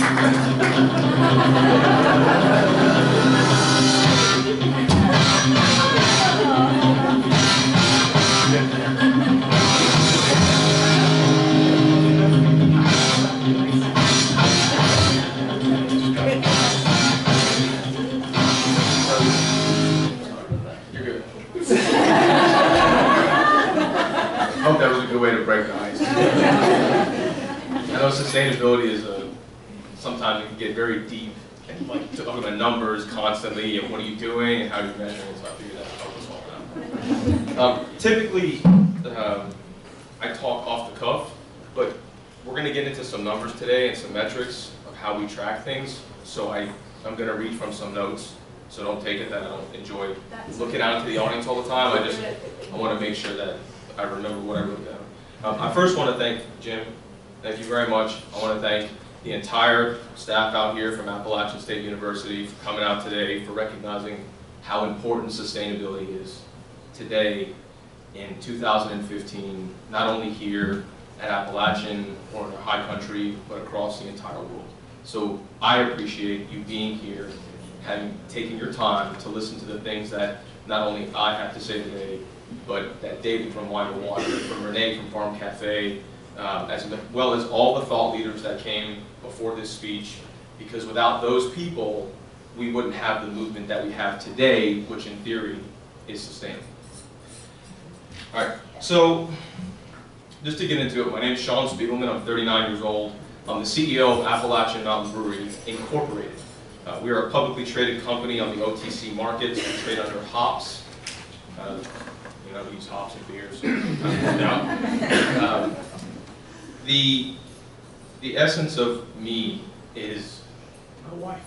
I hope that was a good way to break the ice. I know sustainability is sometimes it can get very deep and like talking about numbers constantly and what are you doing and how you're measuring, so I figured that would help us all out. Typically, I talk off the cuff, but we're going to get into some numbers today and some metrics of how we track things. So I'm going to read from some notes. So don't take it that I don't enjoy looking out into the audience all the time. I want to make sure that I remember what I wrote down. I first want to thank Jim. Thank you very much. I want to thank the entire staff out here from Appalachian State University for coming out today, for recognizing how important sustainability is today in 2015, not only here at Appalachian or in our high country, but across the entire world. So I appreciate you being here, taking your time to listen to the things that not only I have to say today, but that David from Wine to Water, from Renee from Farm Cafe, as well as all the thought leaders that came before this speech, because without those people, we wouldn't have the movement that we have today, which in theory is sustainable. All right, so just to get into it, my name is Sean Spiegelman. I'm 39 years old. I'm the CEO of Appalachian Mountain Brewery, Incorporated. We are a publicly traded company on the OTC markets. We trade under hops. You know, we use hops in beers. The essence of me is my wife,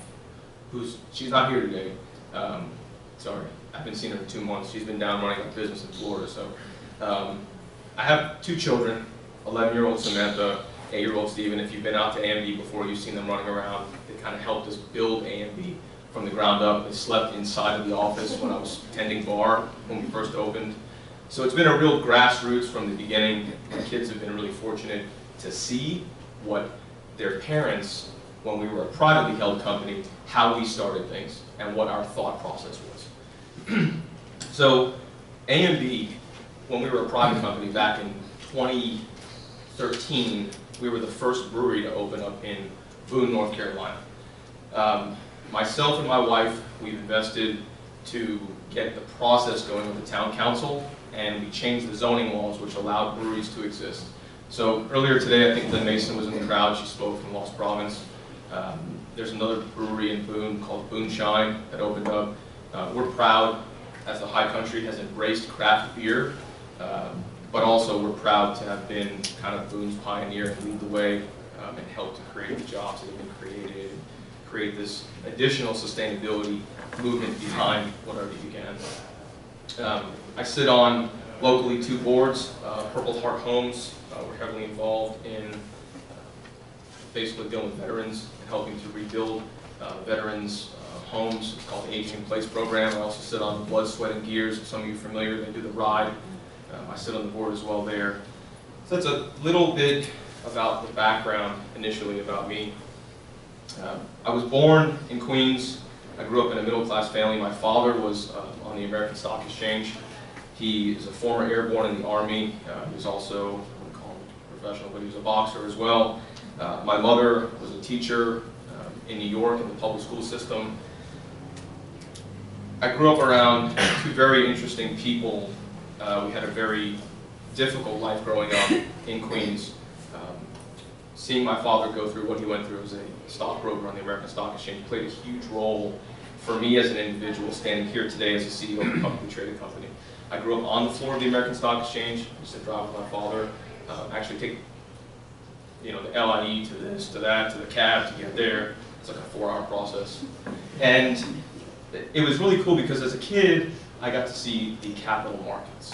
she's not here today. Sorry, I haven't seen her in 2 months. She's been down running a business in Florida. So I have 2 children, 11-year-old Samantha, 8-year-old Steven. If you've been out to AMB before, you've seen them running around. They kind of helped us build AMB from the ground up. They slept inside of the office when I was tending bar when we first opened. So it's been a real grassroots from the beginning. My kids have been really fortunate to see what their parents, when we were a privately held company, how we started things and what our thought process was. So AMB, when we were a private company back in 2013, we were the first brewery to open up in Boone, North Carolina. Myself and my wife, we've invested to get the process going with the town council, and we changed the zoning laws which allowed breweries to exist. So earlier today, I think Lynn Mason was in the crowd. She spoke from Lost Province. There's another brewery in Boone called Boone Shine that opened up. We're proud, as the high country has embraced craft beer, but also we're proud to have been kind of Boone's pioneer and lead the way and help to create the jobs that have been created, and create this additional sustainability movement behind what already began. I sit on locally 2 boards, Purple Heart Homes. We're heavily involved in basically dealing with veterans and helping to rebuild veterans' homes. It's called the Aging in Place program. I also sit on Blood, Sweat, and Gears. If some of you are familiar, they do the ride. I sit on the board as well there. So that's a little bit about the background initially about me. I was born in Queens. I grew up in a middle-class family. My father was on the American Stock Exchange. He is a former airborne in the Army. He was also, I wouldn't call him professional, but he was a boxer as well. My mother was a teacher in New York in the public school system. I grew up around 2 very interesting people. We had a very difficult life growing up in Queens. Seeing my father go through what he went through as a stockbroker on the American Stock Exchange played a huge role for me as an individual standing here today as a CEO of a publicly traded company. I grew up on the floor of the American Stock Exchange. I used to drive with my father, actually take the LIE to this, to that, to the cab to get there. It's like a 4-hour process. And it was really cool because as a kid, I got to see the capital markets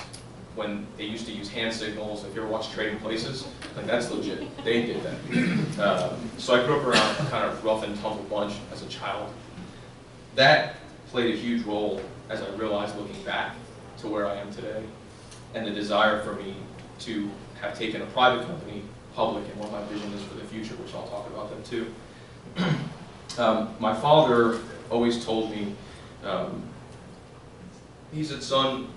when they used to use hand signals. If you ever watched Trading Places, like that's legit. They did that. So I grew up around a kind of rough and tumble bunch as a child. That played a huge role as I realized looking back to where I am today, and the desire for me to have taken a private company public and what my vision is for the future, which I'll talk about that too. My father always told me, he said, son,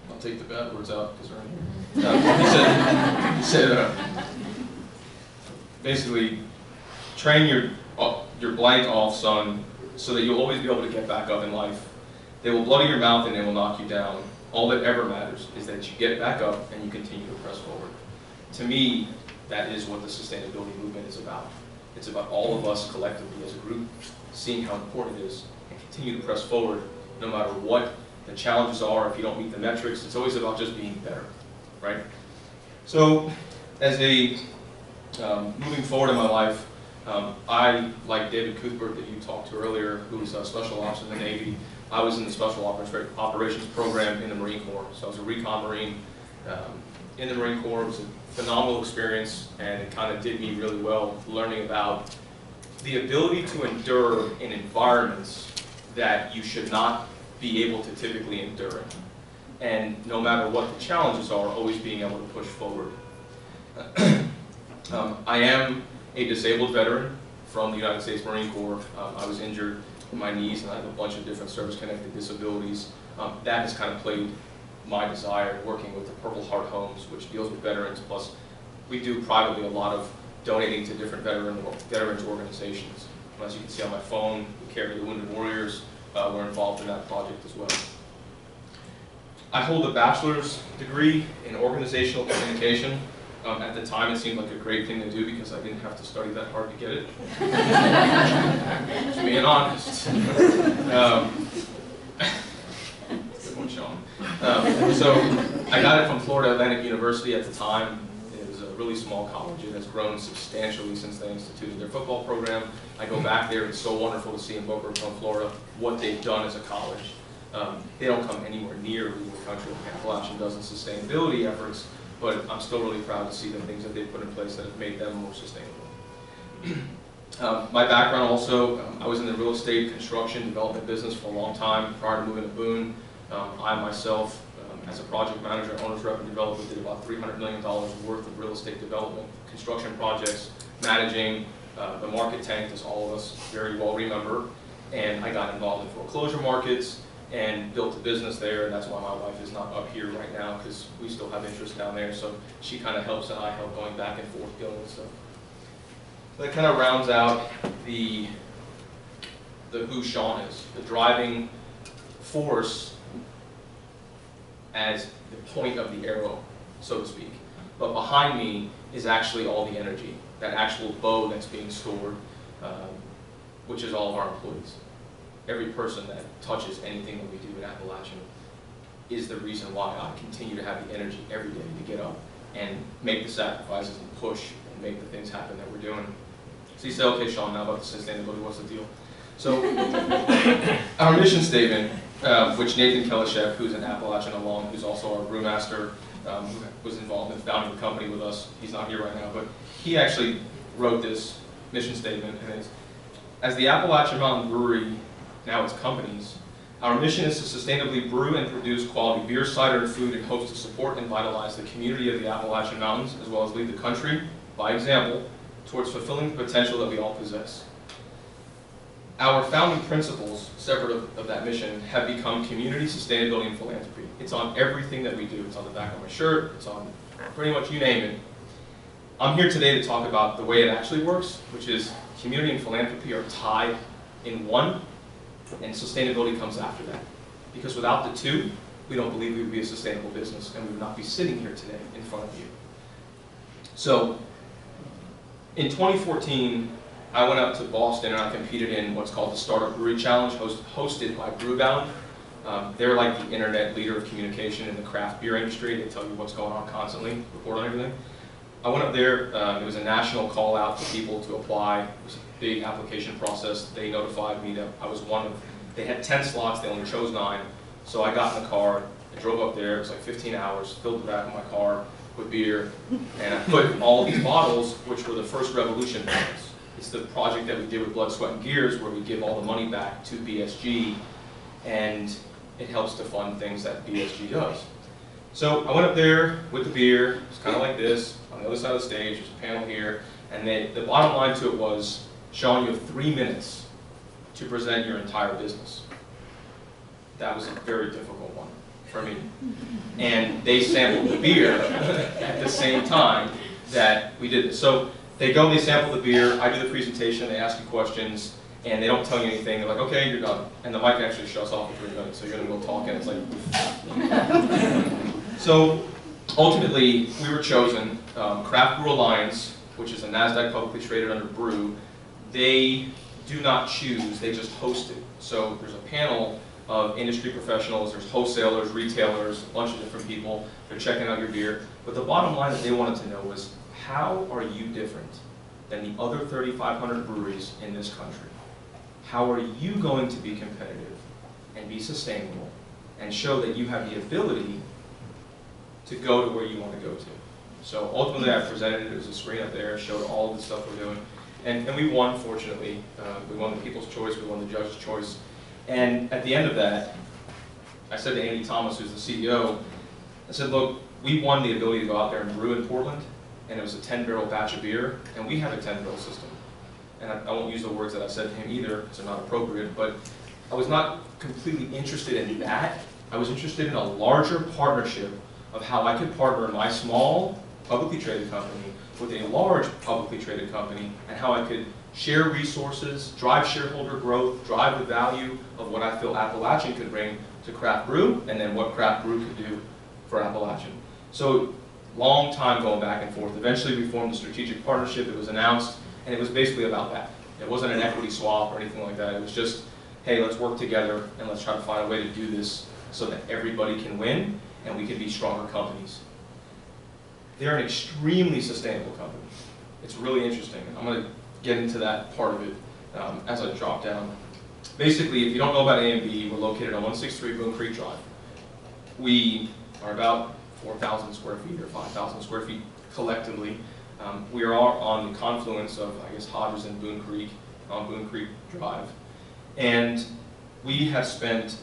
I'll take the bad words out because they're in here. He said basically, train your blank off, son, so that you'll always be able to get back up in life. They will bloody your mouth and they will knock you down. All that ever matters is that you get back up and you continue to press forward. To me, that is what the sustainability movement is about. It's about all of us collectively as a group seeing how important it is and continue to press forward no matter what the challenges are. If you don't meet the metrics, it's always about just being better, right? So as a moving forward in my life, I, like David Cuthbert that you talked to earlier, who's a special ops in the Navy, I was in the special operations program in the Marine Corps. So I was a recon Marine in the Marine Corps. It was a phenomenal experience, and it kind of did me really well, learning about the ability to endure in environments that you should not be able to typically endure in. And no matter what the challenges are, always being able to push forward. I am a disabled veteran from the United States Marine Corps. I was injured in my knees, and I have a bunch of different service-connected disabilities. That has kind of played my desire working with the Purple Heart Homes, which deals with veterans, plus we do privately a lot of donating to different veterans organizations. As you can see on my phone, we carry the Wounded Warriors. We're involved in that project as well. I hold a bachelor's degree in organizational communication. At the time, it seemed like a great thing to do because I didn't have to study that hard to get it. Just being honest. Good one, Sean. So I got it from Florida Atlantic University at the time. It was a really small college. It has grown substantially since they instituted their football program. I go back there. It's so wonderful to see in Boca Raton, Florida, what they've done as a college. They don't come anywhere near leading the country like Appalachian does in sustainability efforts, but I'm still really proud to see the things that they've put in place that have made them more sustainable. My background also, I was in the real estate construction development business for a long time prior to moving to Boone. I myself, as a project manager, owner's rep and developer, did about $300 million worth of real estate development, construction projects, managing the market tank, as all of us very well remember. And I got involved in foreclosure markets and built a business there, and that's why my wife is not up here right now, because we still have interest down there. So she kind of helps and I help going back and forth dealing with stuff. So that kind of rounds out the who Sean is, the driving force as the point of the arrow, so to speak. But behind me is actually all the energy, that actual bow that's being stored, which is all of our employees. Every person that touches anything that we do at Appalachian is the reason why I continue to have the energy every day to get up and make the sacrifices and push and make the things happen that we're doing. So you say, okay, Sean, now about the sustainability, what's the deal? So our mission statement, which Nathan Kelishek, who's an Appalachian alum, who's also our brewmaster, who was involved in founding the company with us, he's not here right now, but he actually wrote this mission statement, and it's, as the Appalachian Mountain Brewery, now its companies, our mission is to sustainably brew and produce quality beer, cider, and food in hopes to support and vitalize the community of the Appalachian Mountains, as well as lead the country, by example, towards fulfilling the potential that we all possess. Our founding principles, separate of that mission, have become community, sustainability, and philanthropy. It's on everything that we do. It's on the back of my shirt. It's on pretty much you name it. I'm here today to talk about the way it actually works, which is community and philanthropy are tied in one, and sustainability comes after that. Because without the two, we don't believe we would be a sustainable business, and we would not be sitting here today in front of you. So, in 2014, I went up to Boston and I competed in what's called the Startup Brewery Challenge, hosted by Brewbound. They're like the internet leader of communication in the craft beer industry. They tell you what's going on constantly, report on everything. I went up there, it was a national call out for people to apply. It was a big application process. They notified me that I was one of, they had 10 slots, they only chose 9. So I got in the car, I drove up there, it was like 15 hours, filled the back of my car with beer, and I put all of these bottles, which were the first Revolution bottles. It's the project that we did with Blood, Sweat, and Gears, where we give all the money back to BSG, and it helps to fund things that BSG does. So I went up there with the beer, it's kind of like this, on the other side of the stage, there's a panel here, and the bottom line to it was, showing you have 3 minutes to present your entire business. That was a very difficult one for me. And they sampled the beer at the same time that we did this. So they go, they sample the beer, I do the presentation, they ask you questions, and they don't tell you anything. They're like, okay, you're done. And the mic actually shuts off in 3 minutes, so you're gonna go talk, and it's like... So ultimately, we were chosen. Craft Brew Alliance, which is a NASDAQ publicly traded under Brew, they do not choose, they just host it. So there's a panel of industry professionals, there's wholesalers, retailers, a bunch of different people. They're checking out your beer. But the bottom line that they wanted to know was, how are you different than the other 3,500 breweries in this country? How are you going to be competitive and be sustainable and show that you have the ability to go to where you want to go to? So ultimately I presented it, there was a screen up there, showed all the stuff we're doing. And we won, fortunately. We won the People's Choice, we won the Judge's Choice. And at the end of that, I said to Andy Thomas, who's the CEO, I said, look, we won the ability to go out there and brew in Portland, and it was a 10-barrel batch of beer, and we have a 10-barrel system. And I won't use the words that I said to him either, because they're not appropriate, but I was not completely interested in that. I was interested in a larger partnership of how I could partner my small, publicly traded company with a large, publicly traded company, and how I could share resources, drive shareholder growth, drive the value of what I feel Appalachian could bring to craft brew, and then what craft brew could do for Appalachian. So, long time going back and forth. Eventually we formed a strategic partnership, it was announced, and it was basically about that. It wasn't an equity swap or anything like that. It was just, hey, let's work together and let's try to find a way to do this so that everybody can win and we can be stronger companies. They're an extremely sustainable company. It's really interesting. I'm going to get into that part of it as I drop down. Basically, if you don't know about A&B, we're located on 163 Boone Creek Drive. We are about 4,000 square feet or 5,000 square feet collectively. We are on the confluence of, I guess, Hodges and Boone Creek on Boone Creek Drive. And we have spent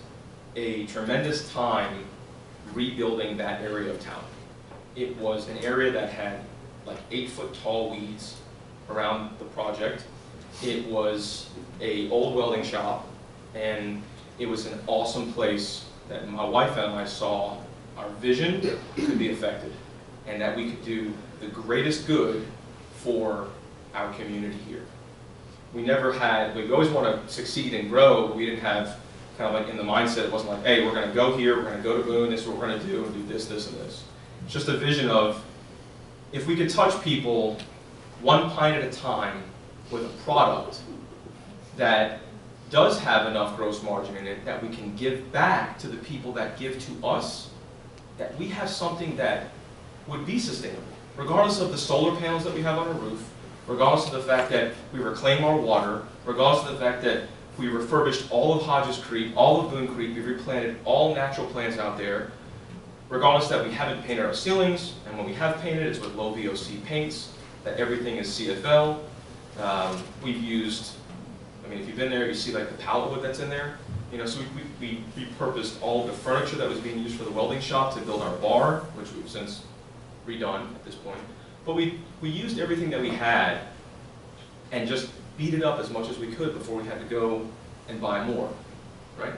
a tremendous time rebuilding that area of town. It was an area that had like 8-foot tall weeds around the project. It was an old welding shop, and it was an awesome place that my wife and I saw our vision could be affected, and that we could do the greatest good for our community here. We always want to succeed and grow, but we didn't have kind of like in the mindset, it wasn't like, hey, we're going to go here, we're going to go to Boone, this is what we're going to do, and do this, this, and this. It's just a vision of, if we could touch people one pint at a time with a product that does have enough gross margin in it that we can give back to the people that give to us, that we have something that would be sustainable, regardless of the solar panels that we have on our roof, regardless of the fact that we reclaim our water, regardless of the fact that we refurbished all of Hodges Creek, all of Boone Creek, we replanted all natural plants out there, regardless that we haven't painted our ceilings, and when we have painted, it's with low VOC paints, that everything is CFL. We've used, I mean, if you've been there, you see like the pallet wood that's in there. You know, so we repurposed all of the furniture that was being used for the welding shop to build our bar, which we've since redone at this point. But we used everything that we had and just beat it up as much as we could before we had to go and buy more, right?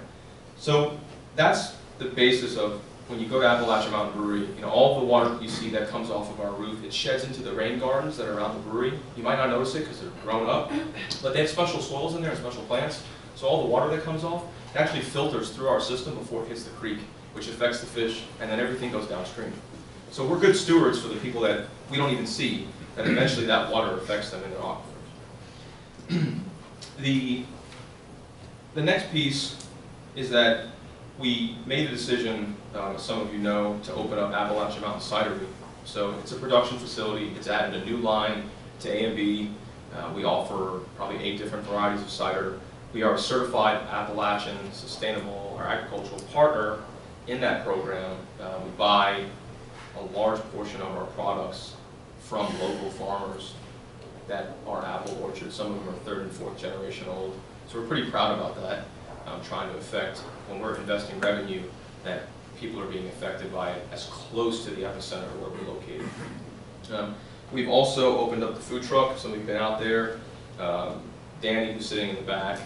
So that's the basis of when you go to Appalachian Mountain Brewery, you know, all the water that you see that comes off of our roof, it sheds into the rain gardens that are around the brewery. You might not notice it because they're grown up, but they have special soils in there and special plants. So all the water that comes off, it actually filters through our system before it hits the creek, which affects the fish, and then everything goes downstream. So we're good stewards for the people that we don't even see, that eventually that water affects them in their aquifers. The next piece is that we made a decision, as some of you know, to open up Appalachian Mountain Cidery. So it's a production facility. It's added a new line to A&B. We offer probably 8 different varieties of cider. We are a certified Appalachian sustainable or agricultural partner in that program. We buy a large portion of our products from local farmers that are apple orchards. Some of them are 3rd and 4th generation old. So we're pretty proud about that. Trying to affect, when we're investing revenue, that people are being affected by it as close to the epicenter where we're located. We've also opened up the food truck. Some of you have been out there. Danny, who's sitting in the back,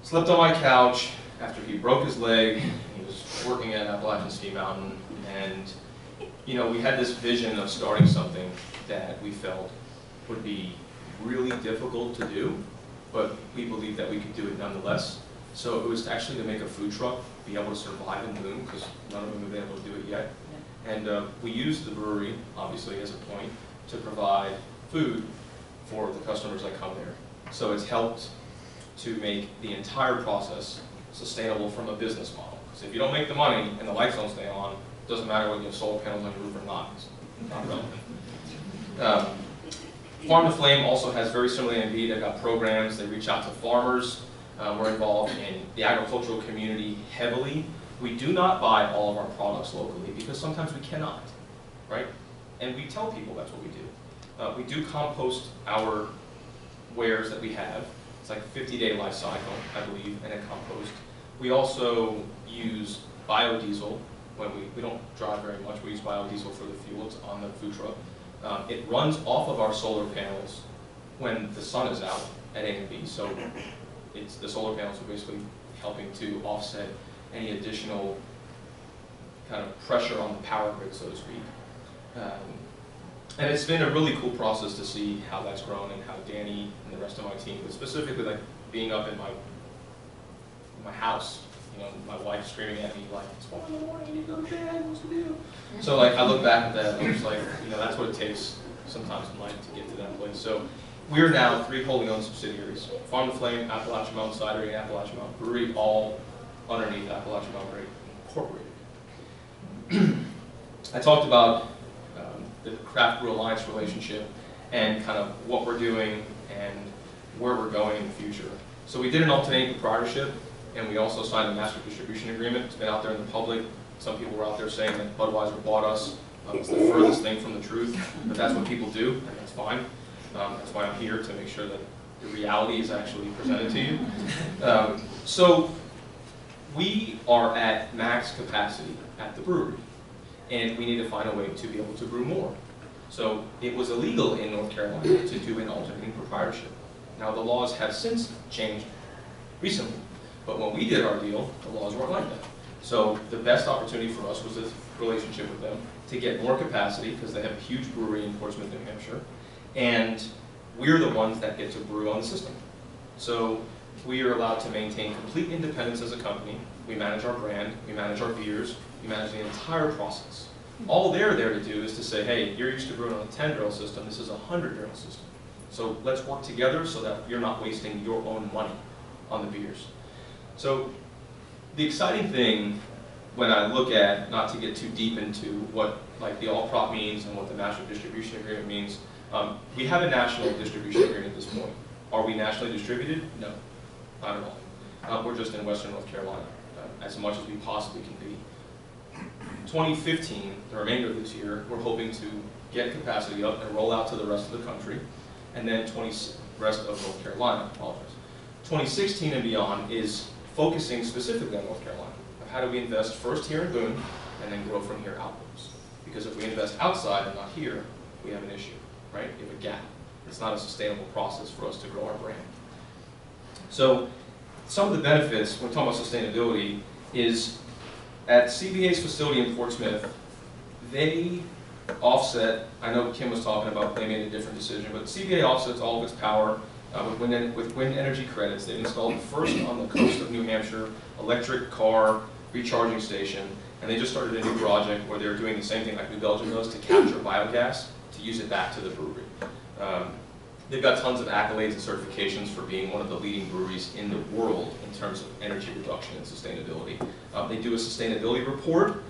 slept on my couch after he broke his leg. He was working at Appalachian Ski Mountain, and you know, we had this vision of starting something that we felt would be really difficult to do, but we believed that we could do it nonetheless. So it was actually to make a food truck, be able to survive in Boone, because none of them have been able to do it yet. And we used the brewery, obviously, as a point to provide food for the customers that come there. So it's helped to make the entire process sustainable from a business model. Because if you don't make the money and the lights don't stay on, it doesn't matter whether you have solar panels on your roof or not. It's not relevant. Farm to Flame also has very similar to NB. They've got programs. They reach out to farmers. We're involved in the agricultural community heavily. We do not buy all of our products locally because sometimes we cannot, right? And we tell people that's what we do. We do compost our wares that we have. It's like a 50-day life cycle, I believe, and then compost. We also use biodiesel when we don't drive very much. We use biodiesel for the fuel. It's on the food truck. It runs off of our solar panels when the sun is out at A and B. So it's the solar panels are basically helping to offset any additional kind of pressure on the power grid, so to speak. And it's been a really cool process to see how that's grown and how Danny and the rest of my team, but specifically like being up in my house, you know, my wife screaming at me like, it's 1 in the morning, you need to go to bed, what's to do? So like I look back at that and I'm just like, you know, that's what it takes sometimes in life to get to that place. So we are now 3 wholly owned subsidiaries: Farm to Flame, Appalachian Mountain Cidery, and Appalachian Mountain Brewery, all underneath Appalachian Mountain Brewery Incorporated. I talked about the Craft Brew Alliance relationship and kind of what we're doing and where we're going in the future. So we did an alternating proprietorship, and we also signed a master distribution agreement. It's been out there in the public. Some people were out there saying that Budweiser bought us. It's the furthest thing from the truth, but that's what people do, and that's fine. That's why I'm here, to make sure that the reality is actually presented to you. So we are at max capacity at the brewery, and we need to find a way to be able to brew more. So it was illegal in North Carolina to do an alternating proprietorship. Now the laws have since changed recently, but when we did our deal, the laws weren't like that. So the best opportunity for us was this relationship with them to get more capacity, because they have a huge brewery in Portsmouth, New Hampshire, and we're the ones that get to brew on the system. So we are allowed to maintain complete independence as a company. We manage our brand, we manage our beers, we manage the entire process. All they're there to do is to say, hey, you're used to brewing on a 10-barrel system, this is a 100-barrel system. So let's work together so that you're not wasting your own money on the beers. So the exciting thing when I look at, not to get too deep into what like the all-prop means and what the master distribution agreement means, we have a national distribution agreement at this point. Are we nationally distributed? No, not at all. We're just in Western North Carolina, as much as we possibly can be. 2015, the remainder of this year, we're hoping to get capacity up and roll out to the rest of the country, and then rest of North Carolina, apologize. 2016 and beyond is focusing specifically on North Carolina. How do we invest first here in Boone, and then grow from here outwards? Because if we invest outside and not here, we have an issue, right? We have a gap. It's not a sustainable process for us to grow our brand. So some of the benefits when talking about sustainability is at CBA's facility in Portsmouth, they offset, I know Kim was talking about they made a different decision, but CBA offsets all of its power with wind energy credits. They've installed the first on the coast of New Hampshire electric car recharging station, and they just started a new project where they're doing the same thing like New Belgium does to capture biogas to use it back to the brewery. They've got tons of accolades and certifications for being one of the leading breweries in the world in terms of energy reduction and sustainability. They do a sustainability report,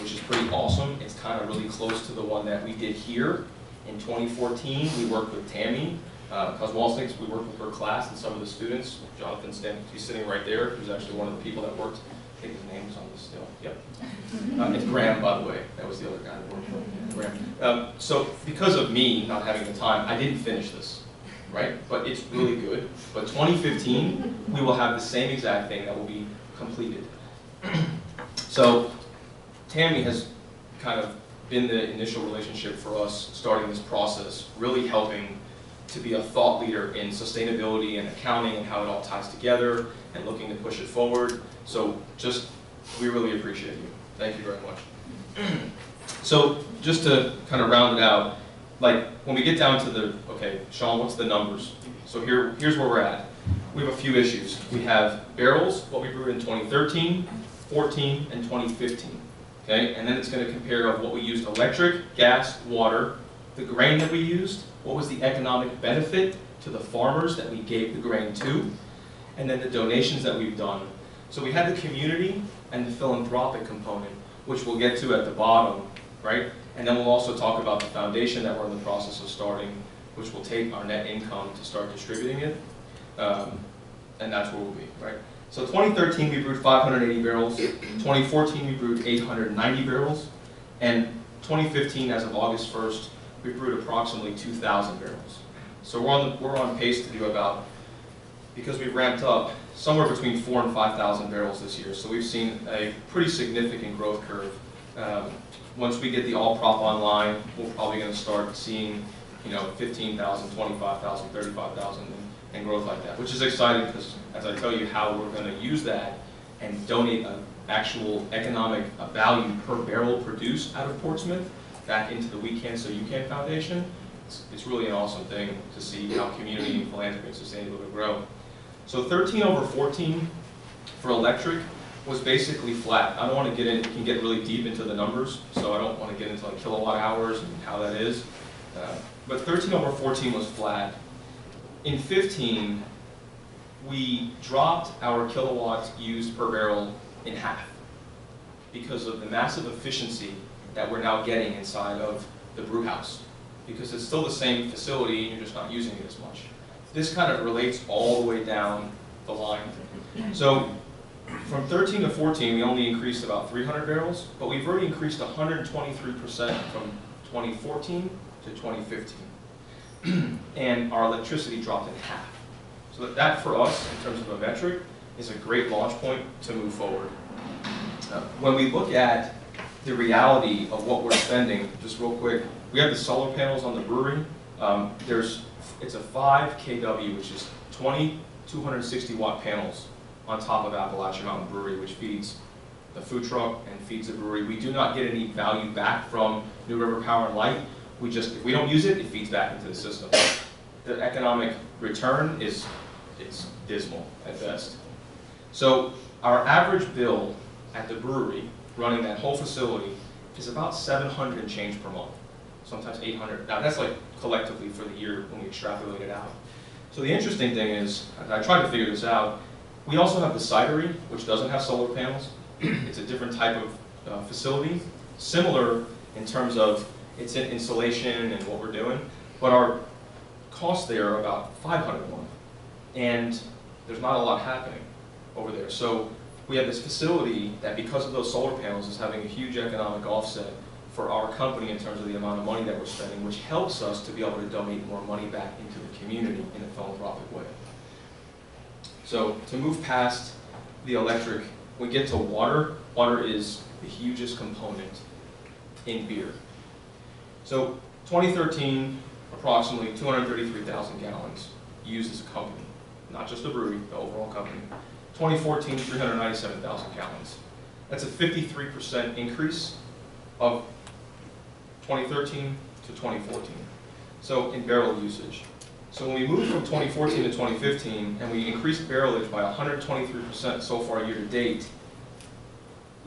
which is pretty awesome. It's kind of really close to the one that we did here in 2014. We worked with Tammy, because Walstonks, we worked with her class and some of the students. Jonathan Stem, he's sitting right there, who's actually one of the people that worked. I think his name's on this still. Yep. It's Graham, by the way. That was the other guy that worked with Graham. So because of me not having the time, I didn't finish this, right? But it's really good. But 2015, we will have the same exact thing that will be completed. So Tammy has kind of been the initial relationship for us starting this process, really helping to be a thought leader in sustainability and accounting and how it all ties together and looking to push it forward. So we really appreciate you. Thank you very much. So just to kind of round it out, like when we get down to okay, Sean, what's the numbers? So here's where we're at. We have a few issues. We have barrels, what we brewed in 2013, 14, and 2015. Okay, and then it's going to compare of what we used: electric, gas, water, the grain that we used, what was the economic benefit to the farmers that we gave the grain to, and then the donations that we've done. So we had the community and the philanthropic component, which we'll get to at the bottom, right? And then we'll also talk about the foundation that we're in the process of starting, which will take our net income to start distributing it. And that's where we'll be, right? So 2013, we brewed 580 barrels. 2014, we brewed 890 barrels. And 2015, as of August 1st, we brewed approximately 2,000 barrels. So we're on pace to do about, because we've ramped up, somewhere between 4,000 and 5,000 barrels this year. So we've seen a pretty significant growth curve. Once we get the all-prop online, we're probably going to start seeing, 15,000, 25,000, 35,000, and growth like that, which is exciting because, as I tell you, how we're going to use that and donate an actual economic value per barrel produced out of Portsmouth back into the We Can So You Can Foundation. It's really an awesome thing to see how community, philanthropy, and sustainability grow. So 13 over 14 for electric was basically flat. I don't want to get in, it can get really deep into the numbers, so I don't want to get into like kilowatt hours and how that is. But 13 over 14 was flat. In 15, we dropped our kilowatts used per barrel in half because of the massive efficiency that we're now getting inside of the brew house. Because it's still the same facility and you're just not using it as much. This kind of relates all the way down the line. So from 13 to 14, we only increased about 300 barrels, but we've already increased 123% from 2014 to 2015. And our electricity dropped in half. So that for us, in terms of a metric, is a great launch point to move forward. When we look at the reality of what we're spending, just real quick, we have the solar panels on the brewery. It's a 5 kW, which is 20 260 watt panels on top of Appalachian Mountain Brewery, which feeds the food truck and feeds the brewery. We do not get any value back from New River Power and Light. If we don't use it, it feeds back into the system. The economic return it's dismal at best. So our average bill at the brewery, running that whole facility, is about 700 and change per month. Sometimes 800. Now that's like collectively for the year when we extrapolate it out. So the interesting thing is, I tried to figure this out, we also have the cidery, which doesn't have solar panels. It's a different type of facility, similar in terms of its insulation and what we're doing, but our costs there are about 500 a month, and there's not a lot happening over there. So we have this facility that, because of those solar panels, is having a huge economic offset for our company in terms of the amount of money that we're spending, which helps us to be able to donate more money back into the community in a philanthropic way. So to move past the electric, we get to water. Water is the hugest component in beer. So 2013, approximately 233,000 gallons used as a company, not just the brewery, the overall company. 2014, 397,000 gallons. That's a 53% increase of 2013 to 2014. So in barrel usage. So when we moved from 2014 to 2015 and we increased barrelage by 123% so far year to date,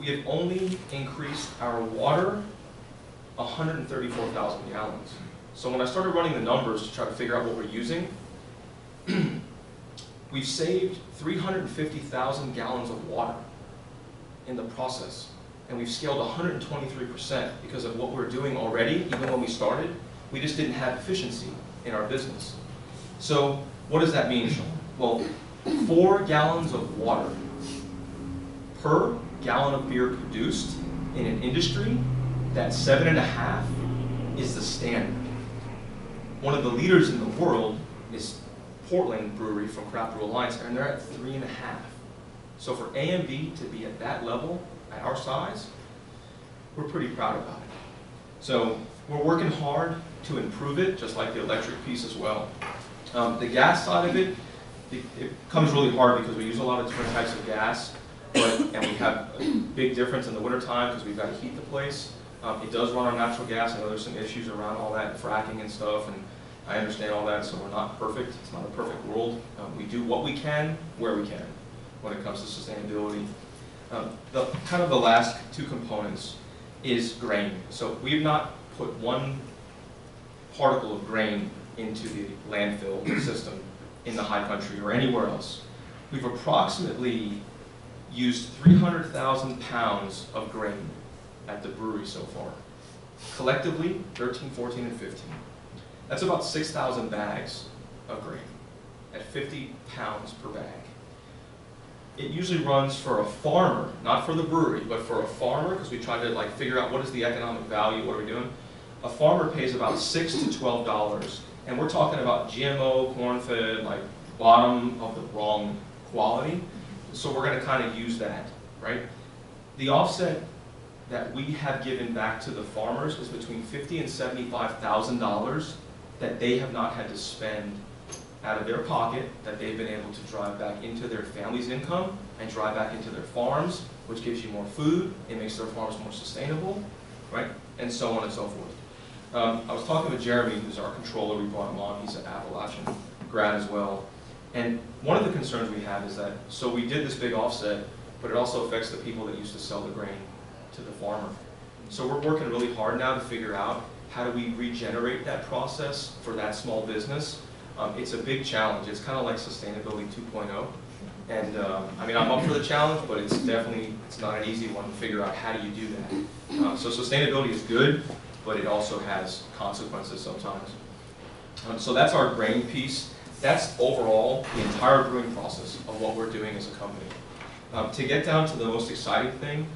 we have only increased our water 134,000 gallons. So when I started running the numbers to try to figure out what we're using, we've saved 350,000 gallons of water in the process. And we've scaled 123% because of what we're doing already. Even when we started, we just didn't have efficiency in our business. So what does that mean, Sean? Well, 4 gallons of water per gallon of beer produced in an industry that 7.5 is the standard. One of the leaders in the world is Portland Brewery from Craft Brew Alliance, and they're at 3.5. So for AMB to be at that level, at our size, we're pretty proud about it. So we're working hard to improve it, just like the electric piece as well. The gas side of it, it comes really hard because we use a lot of different types of gas, and we have a big difference in the wintertime because we've got to heat the place. It does run on natural gas. I know there's some issues around all that, fracking and stuff, and I understand all that, so we're not perfect. It's not a perfect world. We do what we can, where we can, when it comes to sustainability. The last two components is grain. So we've not put one particle of grain into the landfill system in the high country or anywhere else. We've approximately used 300,000 pounds of grain at the brewery so far. Collectively, 13, 14, and 15. That's about 6,000 bags of grain at 50 pounds per bag. It usually runs for a farmer, not for the brewery, but for a farmer, because we try to figure out what is the economic value, what are we doing? A farmer pays about $6 to $12, and we're talking about GMO, corn-fed, bottom of the wrong quality. So we're going to kind of use that, right? The offset that we have given back to the farmers is between $50,000 and $75,000 that they have not had to spend out of their pocket, that they've been able to drive back into their family's income and drive back into their farms, which gives you more food, it makes their farms more sustainable, right? And so on and so forth. I was talking with Jeremy, who's our controller, we brought him on, he's an Appalachian grad as well. And one of the concerns we have is that, so we did this big offset, but it also affects the people that used to sell the grain to the farmer. So we're working really hard now to figure out how do we regenerate that process for that small business. It's a big challenge. It's kind of like Sustainability 2.0. And I'm up for the challenge, but it's not an easy one to figure out how do you do that. So sustainability is good, but it also has consequences sometimes. So that's our grain piece. That's overall the entire brewing process of what we're doing as a company. To get down to the most exciting thing,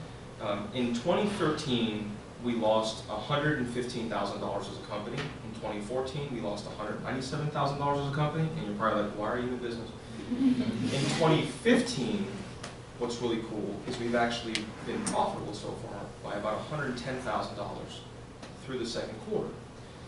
in 2013, we lost $115,000 as a company. In 2014, we lost $197,000 as a company, and you're probably like, why are you in business? In 2015, what's really cool is we've actually been profitable so far by about $110,000 through the second quarter.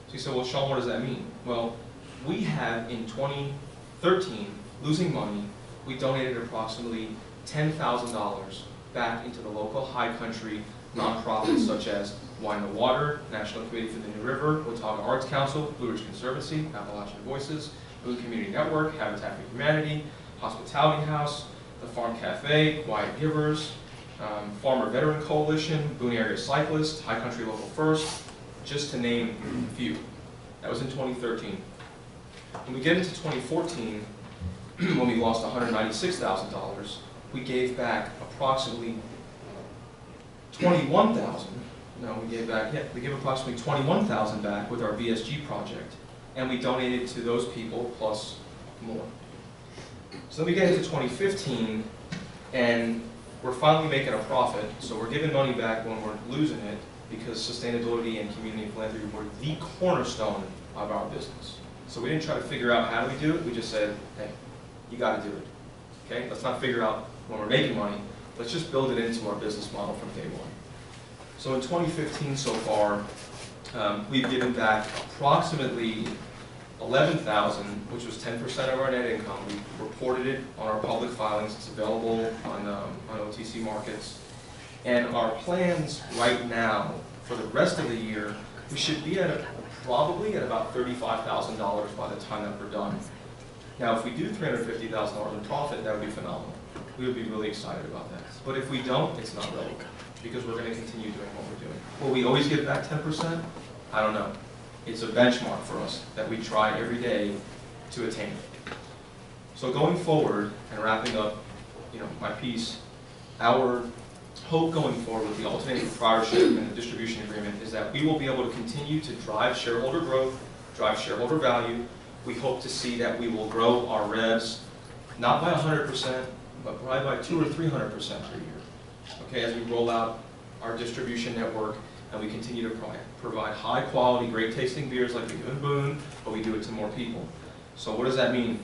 So you say, well, Sean, what does that mean? Well, we had in 2013, losing money, we donated approximately $10,000 back into the local high country nonprofits such as Wine the Water, National Committee for the New River, Watauga Arts Council, Blue Ridge Conservancy, Appalachian Voices, Boone Community Network, Habitat for Humanity, Hospitality House, the Farm Cafe, Quiet Givers, Farmer Veteran Coalition, Boone Area Cyclists, High Country Local First, just to name a few. That was in 2013. When we get into 2014, when we lost $196,000, we gave back approximately $21,000. No, we gave approximately $21,000 back with our VSG project, and we donated to those people plus more. So then we get into 2015, and we're finally making a profit. So we're giving money back when we're losing it, because sustainability and community and philanthropy were the cornerstone of our business. So we didn't try to figure out how do we do it. We just said, hey, you got to do it. Okay, let's not figure out when we're making money. Let's just build it into our business model from day one. So in 2015 so far, we've given back approximately $11,000, which was 10% of our net income. We reported it on our public filings. It's available on OTC markets. And our plans right now for the rest of the year, we should be at probably at about $35,000 by the time that we're done. Now, if we do $350,000 in profit, that would be phenomenal. We would be really excited about that. But if we don't, it's not relevant, because we're going to continue doing what we're doing. Will we always give back 10%? I don't know. It's a benchmark for us that we try every day to attain. So going forward and wrapping up, my piece, our hope going forward with the alternative proprietorship and the distribution agreement is that we will be able to continue to drive shareholder growth, drive shareholder value. We hope to see that we will grow our revs, not by 100%, but probably by 200 or 300% per year. Okay, as we roll out our distribution network and we continue to provide high quality, great tasting beers like we do in Boone, but we do it to more people. So what does that mean?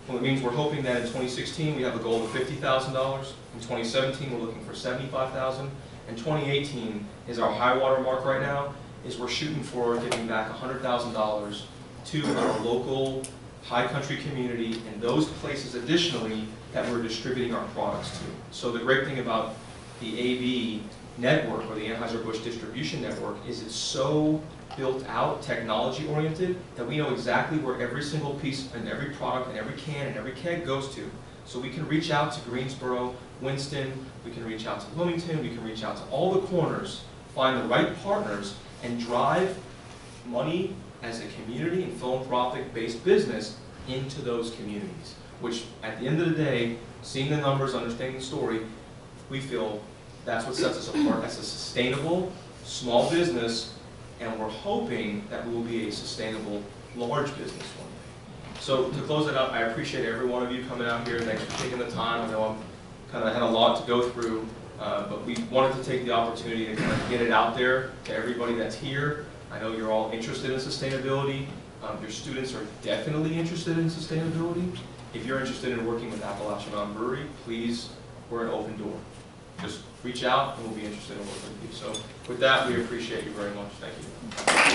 Well, it means we're hoping that in 2016 we have a goal of $50,000. In 2017 we're looking for $75,000. And 2018 is our high water mark right now, is we're shooting for giving back $100,000 to our local high country community, and those places additionally that we're distributing our products to. So the great thing about the AB network, or the Anheuser-Busch distribution network, is it's so built out, technology oriented, that we know exactly where every single piece and every product and every can and every keg goes to. So we can reach out to Greensboro, Winston, we can reach out to Wilmington, we can reach out to all the corners, find the right partners, and drive money as a community and philanthropic-based business into those communities. Which, at the end of the day, seeing the numbers, understanding the story, we feel that's what sets us apart as a sustainable, small business, and we're hoping that we will be a sustainable, large business one day. So to close it up, I appreciate every one of you coming out here. Thanks for taking the time. I know I'm kind of had a lot to go through, but we wanted to take the opportunity to kind of get it out there to everybody that's here. I know you're all interested in sustainability. Your students are definitely interested in sustainability. If you're interested in working with Appalachian Mountain Brewery, please, we're an open door. Just reach out and we'll be interested in working with you. So with that, we appreciate you very much. Thank you.